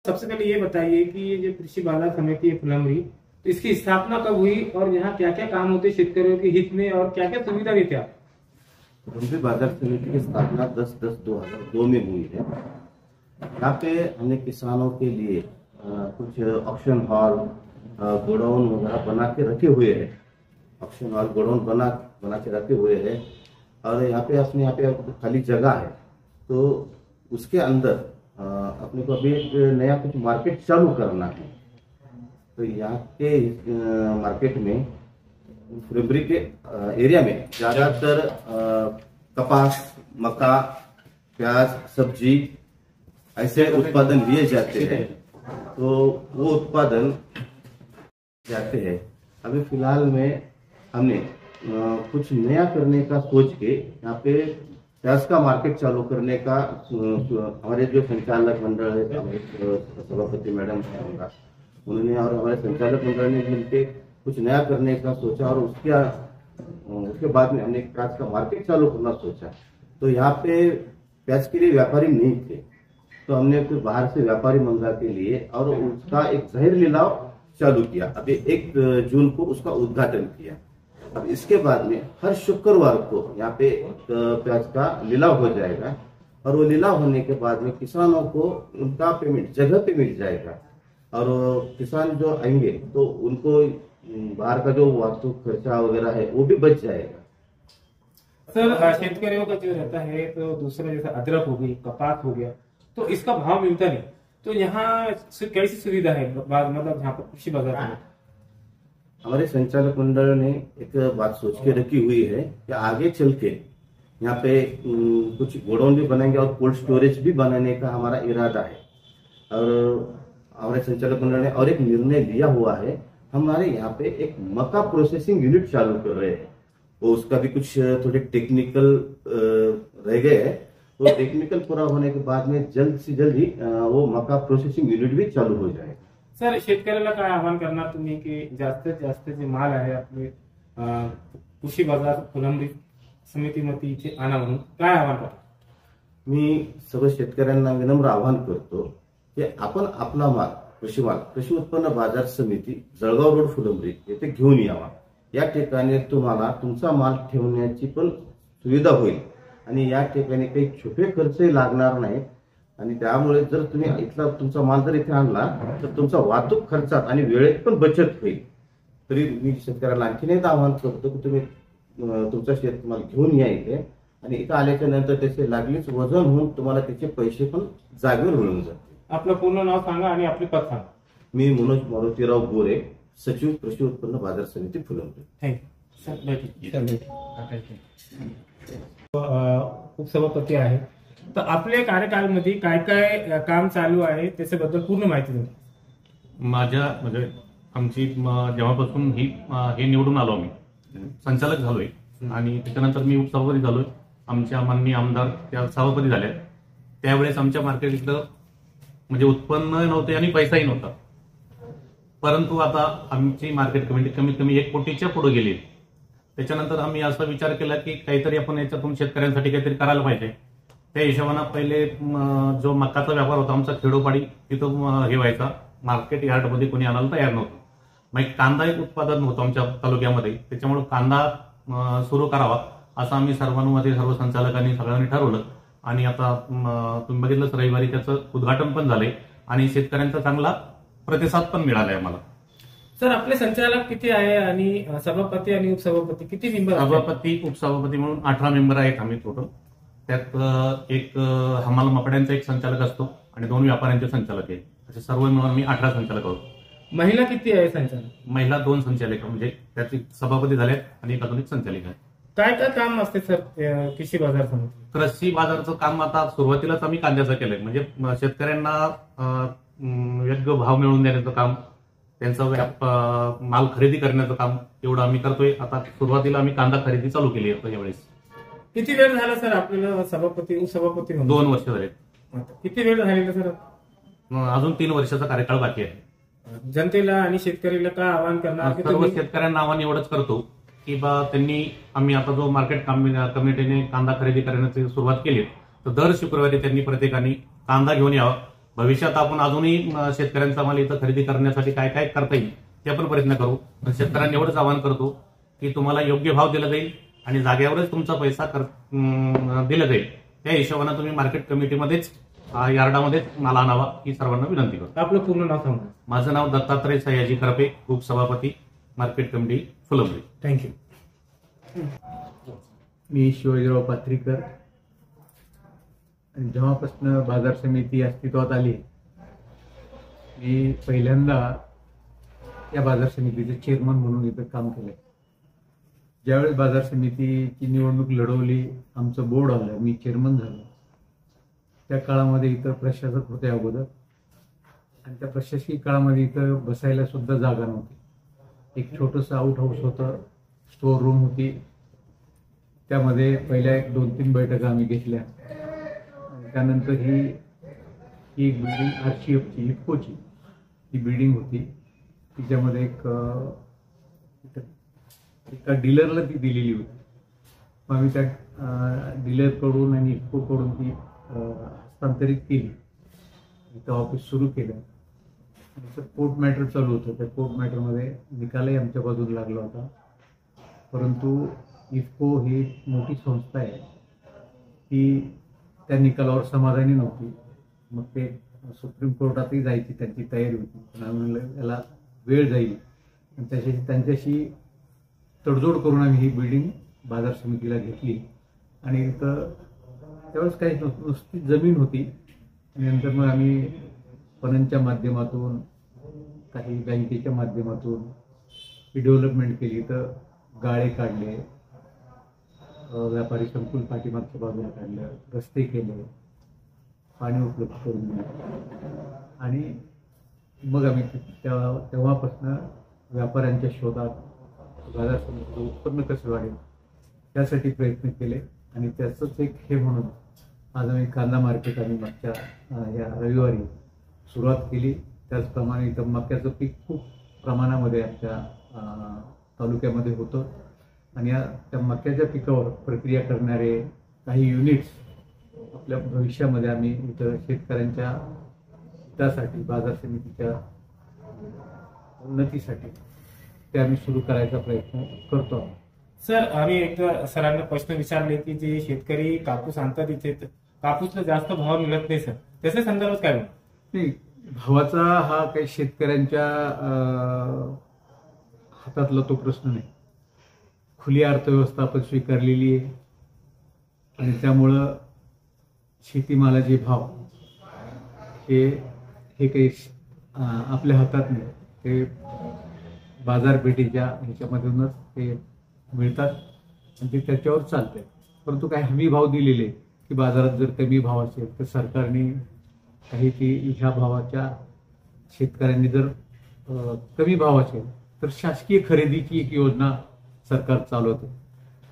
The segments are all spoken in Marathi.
सबसे पहले ये बताइए कि ये जो कृषि बाजार समिति है फुलंब्री, तो इसकी स्थापना कब हुई और यहाँ क्या क्या काम होते हैं शेतकरियों के हित में और क्या क्या सुविधा देते हैं? फुलंब्री बाजार समिति की स्थापना 10/10/2002 में हुई है। यहाँ पे हमने किसानों के लिए कुछ ऑक्शन हॉल, गोडाउन वगैरह बना के रखे हुए हैं। ऑक्शन हॉल, गोडाउन बना के रखे हुए हैं और यहाँ पे खाली जगह है, तो उसके अंदर अपने को अभी एक नया कुछ मार्केट चालू करना है। तो यहाँ के मार्केट में फुलंब्री के एरिया में ज्यादातर कपास, मक्का, प्याज, सब्जी ऐसे उत्पादन लिए जाते हैं। तो वो उत्पादन जाते हैं। अभी फिलहाल में हमने कुछ नया करने का सोच के यहाँ पे प्याज का मार्केट चालू करने का हमारे जो संचालक मंडल है, सभापति मैडम है उन्होंने और हमारे संचालक मंडल ने मिलकर कुछ नया करने का सोचा और उसके बाद में हमने प्याज का मार्केट चालू करना सोचा। तो यहाँ पे प्याज के लिए व्यापारी नहीं थे, तो हमने कुछ बाहर से व्यापारी मंगा के लिए और उसका एक जाहिर लिलाव चालू किया। अभी 1 जून को उसका उद्घाटन किया। अब इसके बाद में हर शुक्रवार को यहाँ पे प्याज का लिलाव हो जाएगा और वो लिलाव होने के बाद में किसानों को उनका पेमेंट जगह पे मिल जाएगा और किसान जो आएंगे तो उनको बाहर का जो वास्तु खर्चा वगैरह है वो भी बच जाएगा। सर, शेतकरियों का जो रहता है तो दूसरा जैसे अदरक हो गई, कपास हो गया, तो इसका भाव मिलता नहीं, तो यहाँ कैसी सुविधा है मतलब यहाँ पर कृषि बाजार में? हमारे संचालक मंडल ने एक बात सोच के रखी हुई है कि आगे चल के यहाँ पे कुछ गोडाउन भी बनाएंगे और कोल्ड स्टोरेज भी बनाने का हमारा इरादा है। और हमारे संचालक मंडल ने और एक निर्णय लिया हुआ है, हमारे यहाँ पे एक मक्का प्रोसेसिंग यूनिट चालू कर रहे हैं। वो उसका भी कुछ थोड़े टेक्निकल रह गए हैं, तो टेक्निकल पूरा होने के बाद में जल्द से जल्द ही वो मक्का प्रोसेसिंग युनिट भी चालू हो जाएगा। सर, शेतकऱ्याला काय आवाहन करणार तुम्ही की जास्तीत जास्त जे माल आहे आपले कृषी बाजार फुलंब्री समितीमध्ये इथे आणा, म्हणून काय आवाहन करता? मी सर्व शेतकऱ्यांना विनम्र आवाहन करतो की आपण आपला माल कृषी उत्पन्न बाजार समिती जळगाव रोड फुलंब्री येथे घेऊन यावा। या ठिकाणी तुम्हाला तुमचा माल ठेवण्याची पण सुविधा होईल आणि या ठिकाणी काही छोटे खर्चही लागणार नाहीत आणि त्यामुळे जर तुम्ही इथला तुमचा माल जर इथे आणला तर तुमचा वाहतूक खर्चात आणि वेळेत पण बचत होईल। तरी मी शेतकऱ्याला आणखीन एक आवाहन करतो की तुम्ही तुमचा शेतमाल घेऊन या इथे आणि इथं आल्याच्या नंतर त्याचे लागलीच वजन होऊन तुम्हाला त्याचे पैसे पण जागेवर मिळून जातील। आपलं पूर्ण नाव सांगा आणि आपले पद सांगा। मी मनोज मारुतीराव गोरे, सचिव कृषी उत्पन्न बाजार समिती फुलंब्री। थँक्यू। उपसभापती आहे, तर आपल्या कार्यकाळामध्ये काय काय काम चालू आहे त्याच्याबद्दल पूर्ण माहिती द्या। माझ्या म्हणजे आमची जेव्हापासून हे निवडून आलो आम्ही संचालक झालोय आणि त्याच्यानंतर मी उपसभापती झालोय। आमच्या माननीय आमदार त्या सभापती झाले, त्यावेळेस आमच्या मार्केटला म्हणजे उत्पन्न नव्हते आणि पैसाही नव्हता, परंतु आता आमची मार्केट कमिटी कमीत कमी 1 कोटीच्या पुढे गेली। त्याच्यानंतर आम्ही असा विचार केला की काहीतरी आपण याच्यातून शेतकऱ्यांसाठी काहीतरी करायला पाहिजे। त्या हिशोबाने पहिले जो मक्काचा व्यापार होता आमचा खेडोपाडी, तिथं हे व्हायचा, मार्केट यार्डमध्ये कोणी आणायला तयार नव्हतं। मग कांदा एक उत्पादन होतं आमच्या तालुक्यामध्ये, त्याच्यामुळे कांदा सुरू करावा असं आम्ही सर्वांमध्ये सर्व संचालकांनी सगळ्यांनी ठरवलं आणि आता तुम्ही बघितलंच रविवारी त्याचं उद्घाटन पण झालंय आणि शेतकऱ्यांचा चांगला प्रतिसाद पण मिळालाय आम्हाला। सर, आपले संचालक किती आहे आणि सभापती आणि उपसभापती किती मेंबर? सभापती उपसभापती म्हणून 18 मेंबर आहेत आम्ही टोटल। त्यात एक हमाल मकड्यांचा एक संचालक असतो आणि 2 व्यापाऱ्यांचे संचालक आहे, असे सर्व मिळून मी 18 संचालक आहोत। महिला किती आहे संचालक? महिला 2 संचालक, म्हणजे त्याची सभापती झाल्यात आणि एक अजून एक संचालिका आहे। काय काय काम असते सर कृषी बाजार समिती? कृषी बाजारचं काम आता सुरुवातीलाच आम्ही कांद्याचं केलंय, म्हणजे शेतकऱ्यांना योग्य भाव मिळवून देण्याचं काम, त्यांचा माल खरेदी करण्याचं काम एवढं आम्ही करतोय। आता सुरुवातीला आम्ही कांदा खरेदी चालू केली आहे यावेळेस। किती वेळ झाला सर आपल्याला सभापती उपसभापती? 2 वर्ष झाले। किती वेळ झालेला सर? अजून 3 वर्षाचा कार्यकाळ बाकी आहे। जनतेला आणि शेतकऱ्याला काय आवाहन करणार? सर्व शेतकऱ्यांना आवाहन एवढंच करतो की आम्ही आता जो मार्केट कमिटीने कांदा खरेदी करण्याची सुरुवात केली, तर दर शुक्रवारी त्यांनी प्रत्येकाने कांदा घेऊन यावा भविष्यात आपण अजूनही शेतकऱ्यांचा माल इथं खरेदी करण्यासाठी काय काय करता येईल ते आपण प्रयत्न करू. पण शेतकऱ्यांना एवढंच आवाहन करतो की तुम्हाला योग्य भाव दिला जाईल आणि जागेवरच तुमचा पैसा दिला जाईल. त्या हिशोबाने तुम्ही मार्केट कमिटीमध्येच यार्डामध्ये माल आणावा ही सर्वांना विनंती करतो. आपलं पूर्ण नाव सांगा. माझं नाव दत्तात्रय सयाजी करपे, उपसभापती मार्केट कमिटी फुलंब्री. थँक्यू. मी शिवाजीराव पात्रीकर. आणि जेव्हापासून बाजार समिती अस्तित्वात आली, मी पहिल्यांदा या बाजार समितीचे चेअरमन म्हणून इथं काम केलं. ज्यावेळेस बाजार समितीची निवडणूक लढवली, आमचं बोर्ड आलं, मी चेअरमन झालो, त्या काळामध्ये इथं प्रशासक होते अगोदर, आणि त्या प्रशासकीय काळामध्ये इथं बसायला सुद्धा जागा नव्हती. एक छोटंसं आउट हाऊस होतं, स्टोअर रूम होती, त्यामध्ये पहिल्या 1-2-3 बैठका आम्ही घेतल्या. त्यानंतर ही एक बिल्डिंग RCFची इफकोची ही बिल्डिंग होती, तिच्यामध्ये एका डीलरला ती दिलेली होती. मग आम्ही त्या डीलरकडून आणि इफकोकडून ती हस्तांतरित केली, इथं ऑफिस सुरू केलं. कोर्ट मॅटर चालू होतं, त्या कोर्ट मॅटरमध्ये निकालही आमच्या बाजूला लागला होता. परंतु इफको ही मोठी संस्था आहे, ती त्या निकालावर समाधानी नव्हती. मग ते सुप्रीम कोर्टातही जायची त्यांची तयारी होती, पण आम्ही म्हणलं याला वेळ जाईल, आणि त्यांच्याशी तडजोड करून आम्ही ही बिल्डिंग बाजार समितीला घेतली. आणि इथं त्यावेळेस काही नुसती जमीन होती, आणि नंतर मग आम्ही पणनच्या माध्यमातून, काही बँकेच्या माध्यमातून ही डेव्हलपमेंट केली. तर गाळे काढले, व्यापारी संकुल पाठीमागच्या बाजूला काढलं, रस्ते केले, पाणी उपलब्ध करून दिलं. आणि मग आम्ही तेव्हापासून व्यापाऱ्यांच्या शोधात बाजार समितीचं उत्पन्न कसं वाढेल त्यासाठी प्रयत्न केले. आणि त्याचंच एक हे म्हणून आज आम्ही कांदा मार्केट आम्ही मागच्या या रविवारी सुरुवात केली. त्याचप्रमाणे इथं मक्याचं पीक खूप प्रमाणामध्ये आमच्या तालुक्यामध्ये होतं, आणि त्या मक्याच्या पिकावर प्रक्रिया करणारे काही युनिट्स आपल्या भविष्यामध्ये आम्ही इथं शेतकऱ्यांच्या हितासाठी, बाजार समितीच्या उन्नतीसाठी ते आम्ही सुरू करायचा प्रयत्न करतो. सर, आम्ही एकदा सरांना प्रश्न विचारले की जे शेतकरी कापूस आणतात इथे, कापूसला जास्त भाव मिळत नाही सर, त्याच्या संदर्भात काय म्हणतो? नाही, भावाचा हा काही शेतकऱ्यांच्या हातातला तो प्रश्न नाही. खुली अर्थव्यवस्था आपण स्वीकारलेली आहे, आणि त्यामुळं शेतीमालाचे भाव हे काही आपल्या हातात नाही, ते बाजारपेठेच्या ह्याच्यामधूनच ते मिळतात, आणि ते त्याच्यावर चालतंय. परंतु काही हमी भाव दिलेले की बाजारात जर कमी भाव असेल तर सरकारने काही ती ह्या भावाच्या शेतकऱ्यांनी जर कमी भाव असेल तर शासकीय खरेदीची एक योजना सरकार चालवते,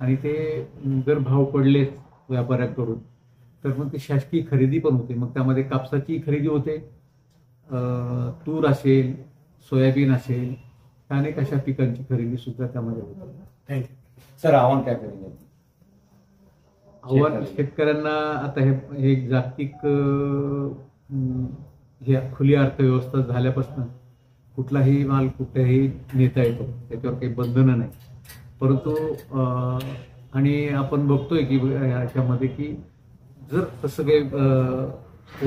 आणि ते जर भाव पडलेच व्यापाऱ्यांकडून तर मग ती शासकीय खरेदी पण होते. मग त्यामध्ये कापसाची खरेदी होते, तूर असेल, सोयाबीन असेल, अनेक अशा पिकांची खरेदी सुद्धा त्यामध्ये होते. थँक्यू. सर, आव्हान काय करेल? आव्हान शेतकऱ्यांना आता हे जागतिक हे खुली अर्थव्यवस्था झाल्यापासून कुठलाही माल कुठेही नेता येतो, त्याच्यावर काही बंधनं नाही. परंतु आणि आपण बघतोय की ह्याच्यामध्ये की जर तसं काही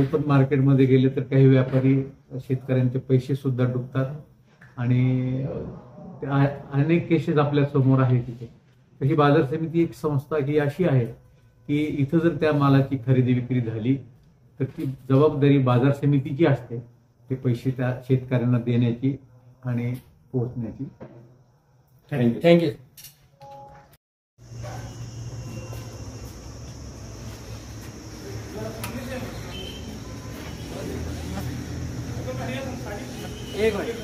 ओपन मार्केटमध्ये गेले तर काही व्यापारी शेतकऱ्यांचे पैसे सुद्धा डुबतात, आणि अनेक केसेस आपल्या समोर आहेत तिथे. तर ही बाजार समिती एक संस्था ही अशी आहे की इथं जर त्या मालाची खरेदी विक्री झाली तर ती जबाबदारी बाजार समितीची असते, ते पैसे त्या शेतकऱ्यांना देण्याची आणि पोहोचण्याची. थँक्यू. एक मिनिट.